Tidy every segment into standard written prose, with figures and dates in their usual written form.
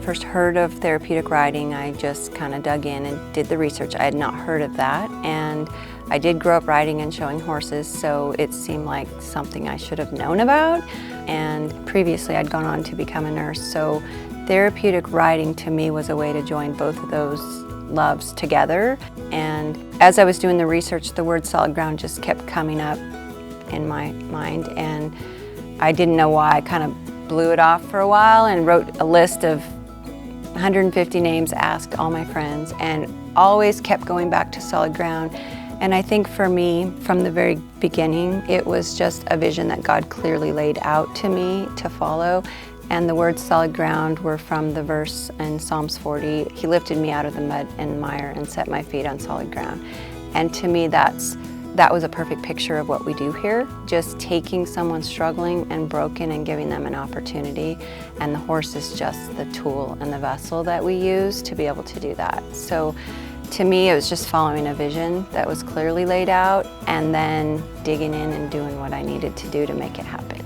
first heard of therapeutic riding, I just kind of dug in and did the research. I had not heard of that, and I did grow up riding and showing horses, so it seemed like something I should have known about. And previously I'd gone on to become a nurse, so therapeutic riding to me was a way to join both of those loves together. And as I was doing the research, the word solid ground just kept coming up in my mind, and I didn't know why. I kind of blew it off for a while and wrote a list of 150 names, asked all my friends, and always kept going back to solid ground. And I think for me, from the very beginning, it was just a vision that God clearly laid out to me to follow. And the words solid ground were from the verse in Psalms 40, He lifted me out of the mud and mire and set my feet on solid ground. And to me, that was a perfect picture of what we do here, just taking someone struggling and broken and giving them an opportunity. And the horse is just the tool and the vessel that we use to be able to do that. So to me, it was just following a vision that was clearly laid out and then digging in and doing what I needed to do to make it happen.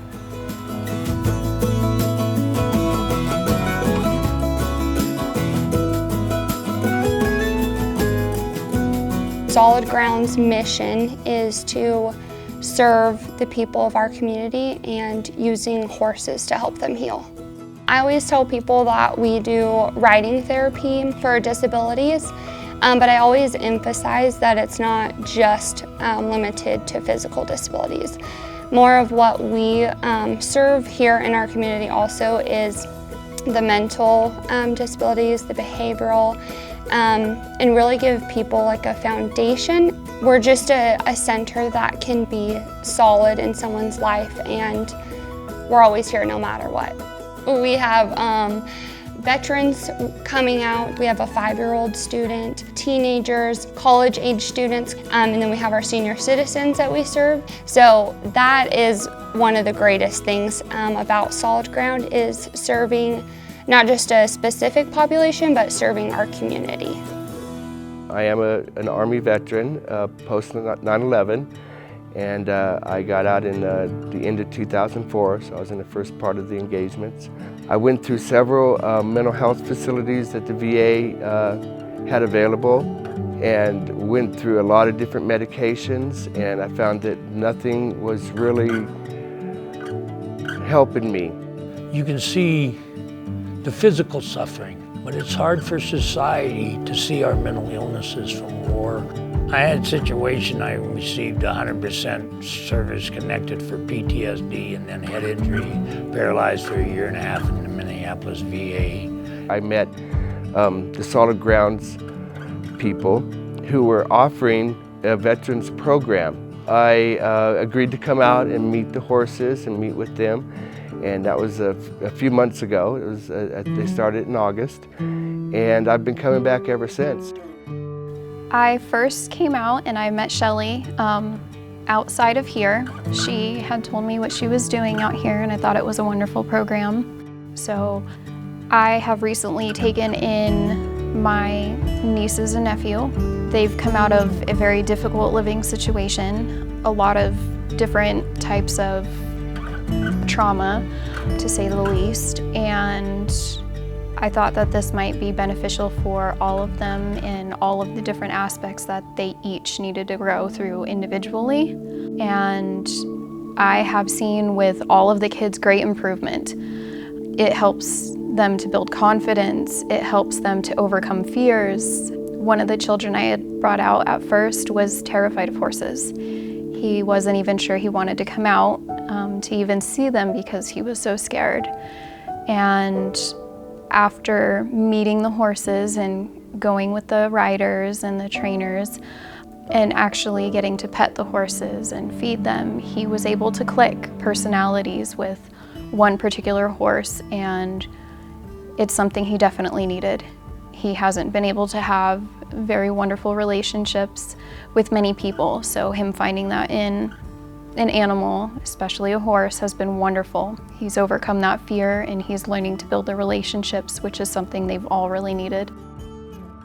Solid Ground's mission is to serve the people of our community and using horses to help them heal. I always tell people that we do riding therapy for disabilities, but I always emphasize that it's not just limited to physical disabilities. More of what we serve here in our community also is the mental disabilities, the behavioral, and really give people like a foundation. We're just a center that can be solid in someone's life, and we're always here no matter what. We have veterans coming out. We have a 5-year-old student, teenagers, college-age students, and then we have our senior citizens that we serve. So that is one of the greatest things about Solid Ground, is serving not just a specific population, but serving our community. I am an Army veteran, post 9/11, and I got out in the end of 2004, so I was in the first part of the engagements. I went through several mental health facilities that the VA had available and went through a lot of different medications, and I found that nothing was really helping me. You can see the physical suffering, but it's hard for society to see our mental illnesses from war. I had a situation, I received 100% service connected for PTSD and then head injury, paralyzed for 1.5 years in the Minneapolis VA. I met the Solid Grounds people who were offering a veterans program. I agreed to come out and meet the horses and meet with them. And that was a few months ago. It was, they started in August, and I've been coming back ever since. I first came out and I met Shelly outside of here. She had told me what she was doing out here, and I thought it was a wonderful program. So I have recently taken in my nieces and nephew. They've come out of a very difficult living situation, a lot of different types of trauma, to say the least, and I thought that this might be beneficial for all of them in all of the different aspects that they each needed to grow through individually. And I have seen with all of the kids great improvement. It helps them to build confidence, it helps them to overcome fears. One of the children I had brought out at first was terrified of horses. He wasn't even sure he wanted to come out to even see them because he was so scared. And after meeting the horses and going with the riders and the trainers and actually getting to pet the horses and feed them, he was able to click personalities with one particular horse, and it's something he definitely needed. He hasn't been able to have very wonderful relationships with many people, so him finding that in an animal, especially a horse, has been wonderful. He's overcome that fear and he's learning to build the relationships, which is something they've all really needed.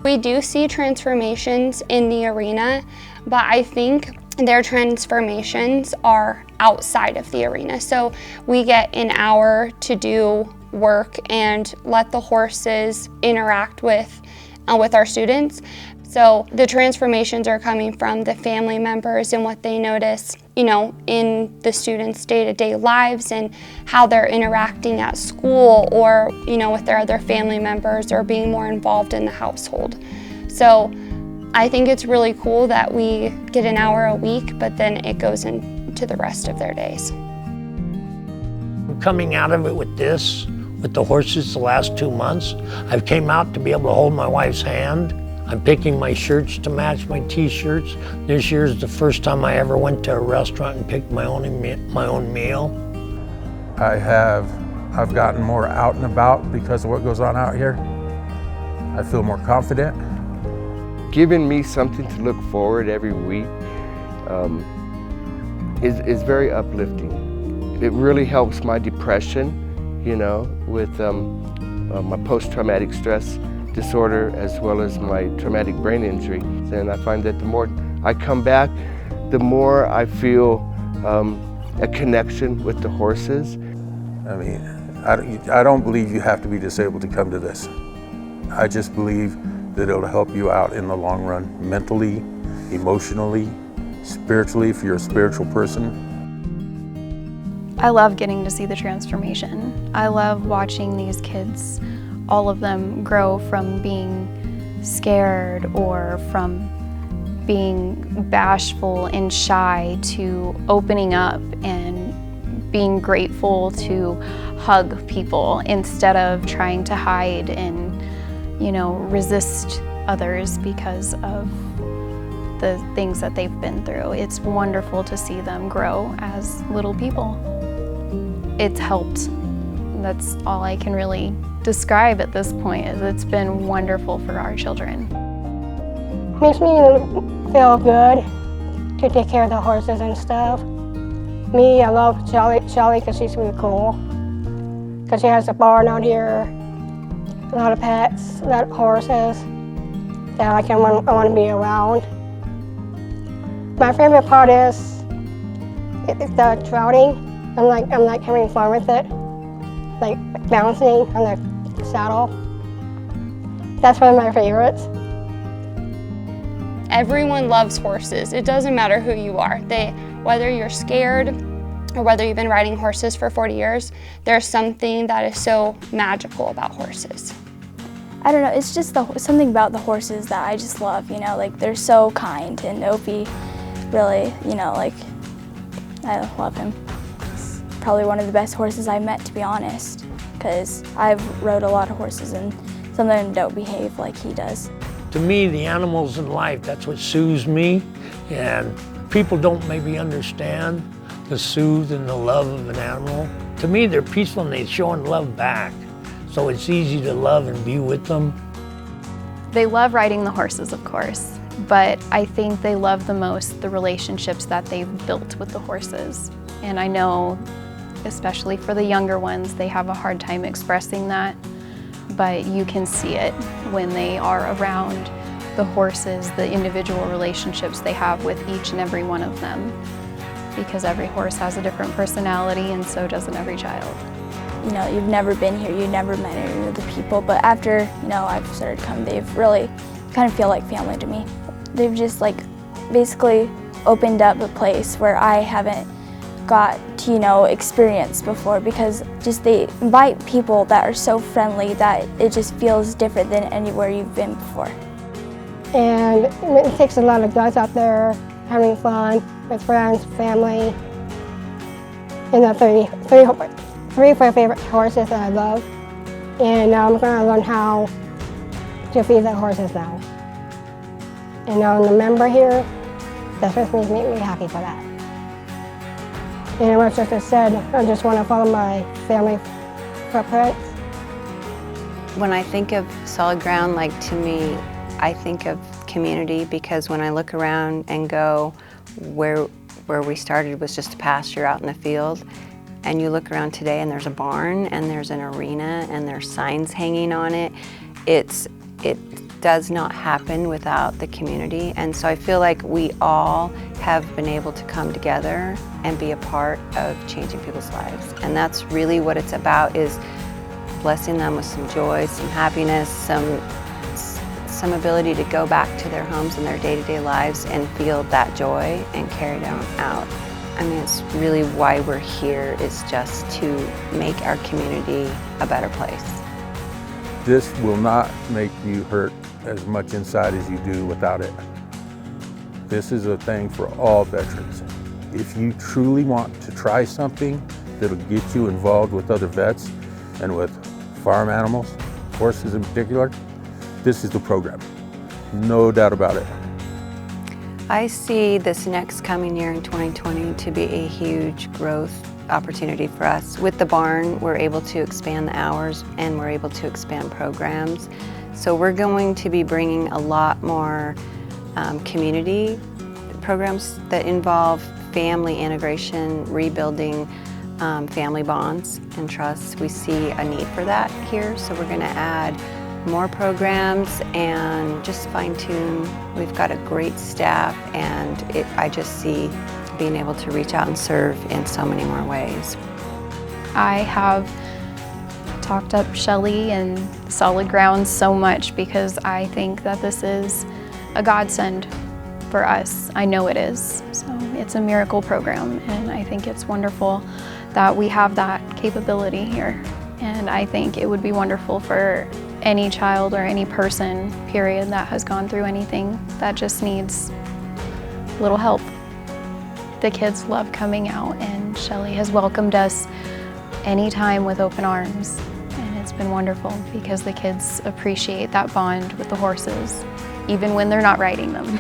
We do see transformations in the arena, but I think their transformations are outside of the arena. So we get an hour to do work and let the horses interact with our students. So the transformations are coming from the family members and what they notice, in the students' day-to-day lives and how they're interacting at school or, with their other family members or being more involved in the household. So I think it's really cool that we get an hour a week, but then it goes into the rest of their days. Coming out of it with the horses the last 2 months, I've came out to be able to hold my wife's hand. I'm picking my shirts to match my t-shirts. This year is the first time I ever went to a restaurant and picked my own meal. I've gotten more out and about because of what goes on out here. I feel more confident. Giving me something to look forward every week is very uplifting. It really helps my depression, with my post-traumatic stress disorder as well as my traumatic brain injury. And I find that the more I come back, the more I feel a connection with the horses. I mean, I don't believe you have to be disabled to come to this. I just believe that it'll help you out in the long run, mentally, emotionally, spiritually, if you're a spiritual person. I love getting to see the transformation. I love watching these kids, all of them grow from being scared or from being bashful and shy to opening up and being grateful to hug people instead of trying to hide and, resist others because of the things that they've been through. It's wonderful to see them grow as little people. It's helped. That's all I can really describe at this point. Is it's been wonderful for our children. Makes me feel good to take care of the horses and stuff. Me, I love Shelly because she's really cool. Because she has a barn out here, a lot of pets, a lot of horses that I want to be around. My favorite part is the trotting. I'm like having fun with it, like bouncing on the saddle. That's one of my favorites. Everyone loves horses. It doesn't matter who you are. Whether you're scared or whether you've been riding horses for 40 years, there's something that is so magical about horses. I don't know, it's just something about the horses that I just love, they're so kind, and Opie really, I love him. He's probably one of the best horses I've met, to be honest, because I've rode a lot of horses and some of them don't behave like he does. To me, the animals in life, that's what soothes me, and people don't maybe understand the soothe and the love of an animal. To me, they're peaceful and they're showing love back, so it's easy to love and be with them. They love riding the horses, of course, but I think they love the most the relationships that they've built with the horses. And I know, especially for the younger ones, they have a hard time expressing that, but you can see it when they are around the horses, the individual relationships they have with each and every one of them, because every horse has a different personality, and so doesn't every child. You've never been here, you've never met any of the people, but after, I've started coming, they've really kind of feel like family to me. They've just basically opened up a place where I haven't got to, experience before, because just they invite people that are so friendly that it just feels different than anywhere you've been before. And it takes a lot of guts out there having fun with friends, family, and the three of my favorite horses that I love. And now I'm going to learn how to feed the horses now. And now I'm a member here, that's what makes me happy for that. And what Sister said, I just want to follow my family footprints. When I think of solid ground, to me, I think of community, because when I look around and go where we started was just a pasture out in the field, and you look around today and there's a barn and there's an arena and there's signs hanging on it, it does not happen without the community. And so I feel like we all have been able to come together and be a part of changing people's lives. And that's really what it's about, is blessing them with some joy, some happiness, some ability to go back to their homes and their day-to-day lives and feel that joy and carry it out. I mean, it's really why we're here, is just to make our community a better place. This will not make you hurt as much inside as you do without it. This is a thing for all veterans. If you truly want to try something that'll get you involved with other vets and with farm animals, horses in particular, this is the program. No doubt about it. I see this next coming year in 2020 to be a huge growth opportunity for us. With the barn, we're able to expand the hours and we're able to expand programs. So we're going to be bringing a lot more community programs that involve family integration, rebuilding family bonds and trusts. We see a need for that here, so we're going to add more programs and just fine-tune. We've got a great staff, and I just see being able to reach out and serve in so many more ways. I have talked up Shelly and Solid Grounds so much because I think that this is a godsend for us. I know it is. So it's a miracle program, and I think it's wonderful that we have that capability here. And I think it would be wonderful for any child or any person, period, that has gone through anything that just needs a little help. The kids love coming out, and Shelly has welcomed us anytime with open arms. And it's been wonderful because the kids appreciate that bond with the horses, even when they're not riding them.